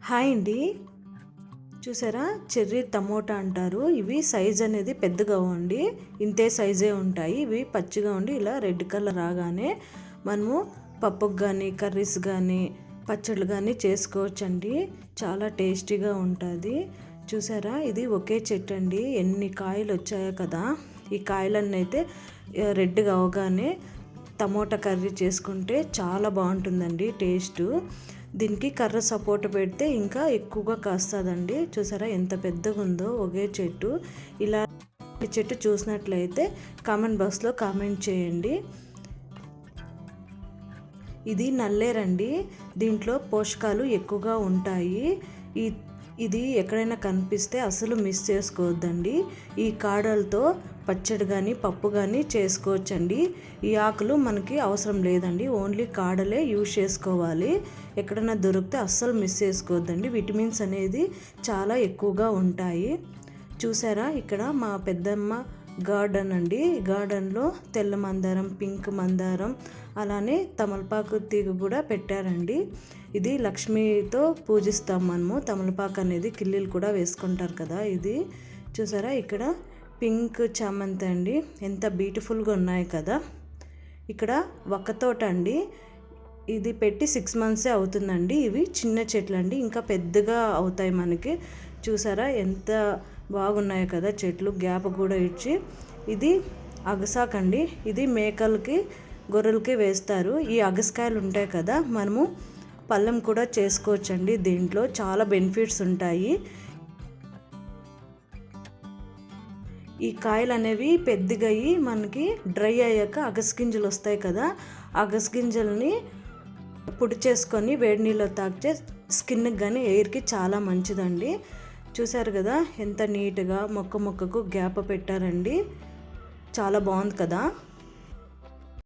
Hi అండి. చూసారా, cherry tomato అంటారు. ఇవి సైజ్ అనేది పెద్దగా ఉండి ఇంతే సైజే ఉంటాయి. ఇవి పచ్చిగా ఉండి ఇలా రెడ్ కలర్ రాగానే మనము పప్పుకు కానీ కర్రీస్ కానీ పచ్చళ్ళు కానీ చేసుకోవచ్చండి. చాలా టేస్టీగా ఉంటుంది. చూసారా, ఇది ఒకే చెట్టు అండి. ఎన్ని కాయలు వచ్చాయో కదా. ఈ కాయలన్నీ అయితే రెడ్గా అవగానే టమోటా కర్రీ చేసుకుంటే చాలా బాగుంటుందండి టేస్టు. దీనికి కర్ర సపోర్ట్ పెడితే ఇంకా ఎక్కువగా కాస్తుందండి. చూసారా ఎంత పెద్దగా ఉందో ఒకే చెట్టు. ఇలా చెట్టు చూసినట్లయితే కామెంట్ బాక్స్లో కామెంట్ చేయండి. ఇది నల్లేరండి. దీంట్లో పోషకాలు ఎక్కువగా ఉంటాయి. ఇది ఎక్కడైనా కనిపిస్తే అసలు మిస్ చేసుకోవద్దండి. ఈ కాడలతో పచ్చడి కానీ పప్పు కానీ చేసుకోవచ్చండి. ఈ ఆకులు మనకి అవసరం లేదండి, ఓన్లీ కాడలే యూజ్ చేసుకోవాలి. ఎక్కడైనా దొరికితే అస్సలు మిస్ చేసుకోవద్దండి. విటమిన్స్ అనేది చాలా ఎక్కువగా ఉంటాయి. చూసారా, ఇక్కడ మా పెద్దమ్మ గార్డెన్ అండి. గార్డెన్లో తెల్ల మందారం, పింక్ మందారం, అలానే తమలపాకు తీగ కూడా పెట్టారండి. ఇది లక్ష్మితో పూజిస్తాం మనము. తమలపాకు అనేది కిల్లీలు కూడా వేసుకుంటారు కదా. ఇది చూసారా, ఇక్కడ పింక్ చామంతి అండి, ఎంత బ్యూటిఫుల్గా ఉన్నాయి కదా. ఇక్కడ ఒక్క తోట అండి. ఇది పెట్టి 6 months అవుతుందండి. ఇవి చిన్న చెట్లు అండి, ఇంకా పెద్దగా అవుతాయి మనకి. చూసారా ఎంత బాగున్నాయి కదా చెట్లు, గ్యాప్ కూడా ఇచ్చి. ఇది అగసాకండి. ఇది మేకలకి గొర్రెలకి వేస్తారు. ఈ అగసకాయలు ఉంటాయి కదా, మనము పళ్ళెం కూడా చేసుకోవచ్చండి. దీంట్లో చాలా బెనిఫిట్స్ ఉంటాయి. ఈ కాయలు అనేవి పెద్దగా అయ్యి మనకి డ్రై అయ్యాక అగసగింజలు వస్తాయి కదా. అగసగింజల్ని పొడి చేసుకొని వేడి నీళ్ళలో తాగితే స్కిన్కి కానీ ఎయిర్కి చాలా మంచిదండి. చూసారు కదా ఎంత నీట్గా మొక్కకు గ్యాప్ పెట్టారండి. చాలా బాగుంది కదా.